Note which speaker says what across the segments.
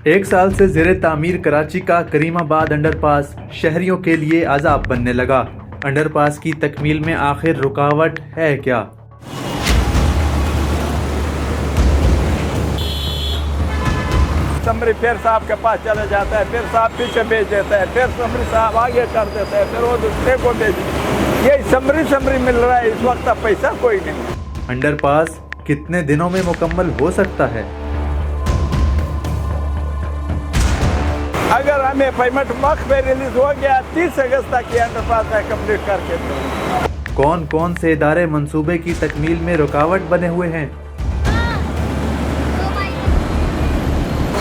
Speaker 1: एक साल से ज़ेरे तामीर कराची का करीमाबाद अंडरपास शहरियों के लिए अज़ाब बनने लगा। अंडरपास की तकमील में आखिर रुकावट है क्या?
Speaker 2: समरी फिर साहब के पास चला जाता है, फिर साहब पीछे भेज देता है, फिर समरी साहब आगे कर देता है, फिर वो दूसरे को भेज। ये समरी मिल रहा है इस वक्त, पैसा कोई नहीं।
Speaker 1: अंडरपास कितने दिनों में मुकम्मल हो सकता है?
Speaker 2: अगर हमें पेमेंट वक्त पे रिलीज हो गया 30 अगस्त तक ये अंडरपास है कंप्लीट करके। तो
Speaker 1: कौन कौन से इदारे मंसूबे की तकमील में रुकावट बने हुए हैं?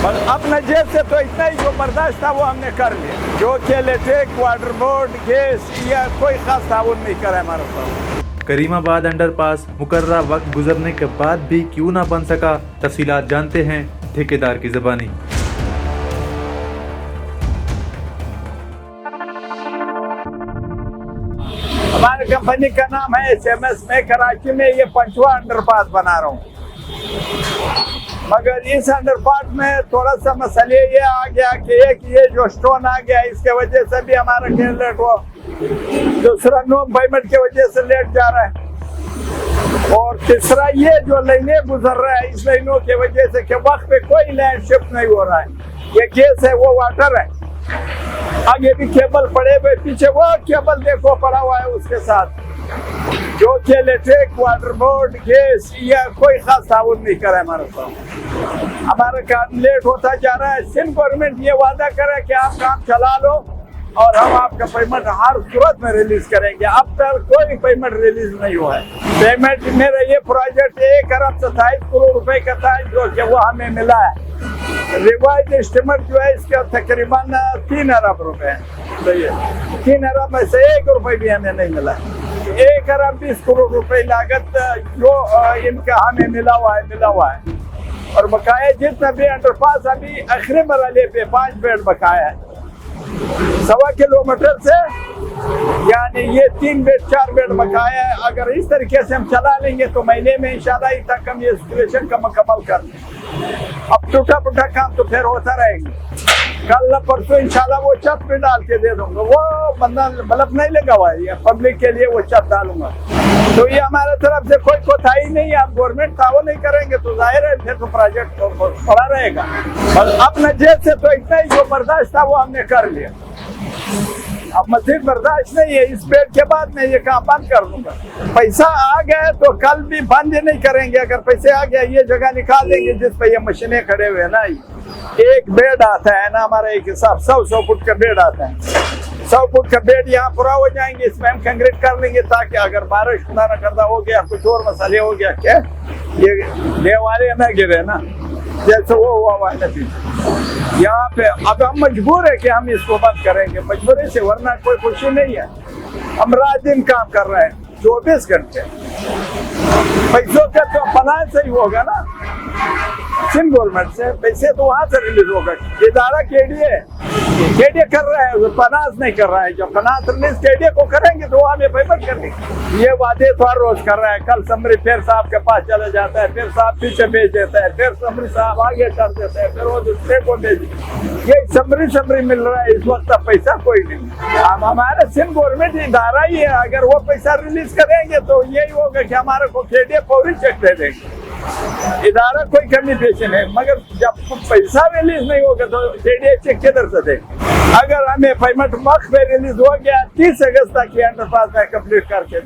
Speaker 2: और अपने जेब से तो इतना ही जो बर्दाश्त था वो हमने कर लिया। जो के इलेक्ट्रिक, वाटर बोर्ड, गैस या कोई खास ताउन नहीं करा हमारे साथ।
Speaker 1: करीमाबाद अंडरपास मुकर्ररा वक्त गुजरने के बाद भी क्यों ना बन सका? तफसीलात जानते हैं ठेकेदार की ज़बानी।
Speaker 2: हमारी कंपनी का नाम है SMS। मैं कराची में ये 5वां अंडरपास बना रहा हूँ, मगर इस अंडरपास में थोड़ा सा मसले ये आ गया कि एक ये जो स्टोन आ गया इसके वजह से भी हमारा ट्रेन लेट हुआ, दूसरा नो पेमेंट की वजह से लेट जा रहा है, और तीसरा ये जो लाइनें गुजर रहा है इस लाइनों की वजह से कि वक्त पे कोई लाइन शिफ्ट नहीं हो रहा है। ये गैस है, वो वाटर है, आगे भी केबल पड़े हुए, पीछे वो केबल देखो पड़ा हुआ है उसके साथ। जो कि इलेक्ट्रिक, वाटर बोर्ड, गैस या कोई खास ताउन नहीं करा हमारे साथ। हमारा काम लेट होता जा रहा है। सिंध गवर्नमेंट ये वादा करे कि आप काम चला लो और हम आपका पेमेंट हर सूरत में रिलीज करेंगे। अब तक कोई पेमेंट रिलीज नहीं हुआ है। पेमेंट मेरा ये प्रोजेक्ट 1 अरब 27 करोड़ रुपए का था जो कि वो हमें मिला है। रिवाइज एस्टिमेट जो है इसका तकरीबन 3 अरब रुपए है। तो ये 3 अरब में से 1 रुपए भी हमें नहीं मिला। 1 अरब 20 करोड़ रुपए लागत जो इनका हमें मिला हुआ है। और बकाया जितना भी अंडरपास अभी आखिरी मरहले पे 5 बेड बकाया है 1.25 किलोमीटर से, यानी ये 3 बेड 4 बेड बकाया है। अगर इस तरीके से हम चला लेंगे तो महीने में इंशाल्लाह तक हम ये सिचुएशन का मुकम्मल कर लेंगे। अब टूटा फूटा काम तो फिर होता रहेगा। कल परसों इंशाल्लाह वो छत भी डाल के दे दूंगा। वो बंदा बल्ब नहीं लगा हुआ है, पब्लिक के लिए वो छत डालूंगा। तो ये हमारे तरफ से कोई कोताही नहीं है। आप गवर्नमेंट ताउन नहीं करेंगे तो जाहिर है फिर तो प्रोजेक्ट पड़ा रहेगा। और अपने जेब से तो इतना ही जो बर्दाश्त था वो हमने कर लिया। अब मजीद बर्दाश्त नहीं है। इस पेड़ के बाद मैं ये काम बंद कर दूंगा। पैसा आ गया तो कल भी बंद नहीं करेंगे। अगर पैसे आ गया ये जगह निकाल देंगे जिस पे ये मशीनें खड़े हुए ना। एक बेड आता है ना हमारा, एक हिसाब 100 फुट का बेड आता है। 100 फुट का बेड यहाँ पूरा हो जाएंगे। इसमें हम कंक्रीट कर लेंगे ताकि अगर बारिश खुदा न करता हो गया, कुछ और मसले हो गया, क्या ये देवाले न गिरे ना जैसे वो हुआ नतीजा यहाँ पे। अब हम मजबूर है कि हम इसको बंद करेंगे, मजबूरी से, वरना कोई खुशी नहीं है। हम रात दिन काम कर रहे हैं 24 घंटे। पैसों का तो फलान से ही होगा ना, सिंध गवर्नमेंट से पैसे तो वहां से रिलीज होगा। इदारा केडीए कर रहा है, फनास नहीं कर रहा है। जब फनास रिलीज केडीए को करेंगे तो हमें पेमेंट करनी। ये वादे तो हर रोज कर रहा है। कल समरी फिर साहब के पास चला जाता है, फिर साहब पीछे भेज देता है, फिर समरी साहब आगे कर देता है, फिर वो दूसरे को भेज। ये समरी मिल रहा है इस वक्त, पैसा कोई नहीं। अब हमारा सिंध गवर्नमेंट इदारा ही है। अगर वो पैसा रिलीज करेंगे तो यही होगा कि हमारे को केडीए फौरी चेक दे देंगे। इदारा कोई कमी पेश है, मगर जब पैसा रिलीज नहीं होगा तो केडीए चेक किधर से देंगे? अगर हमें पेमेंट वक्त पे रिलीज हो गया 30 अगस्त तक ये अंडरपास कंप्लीट करके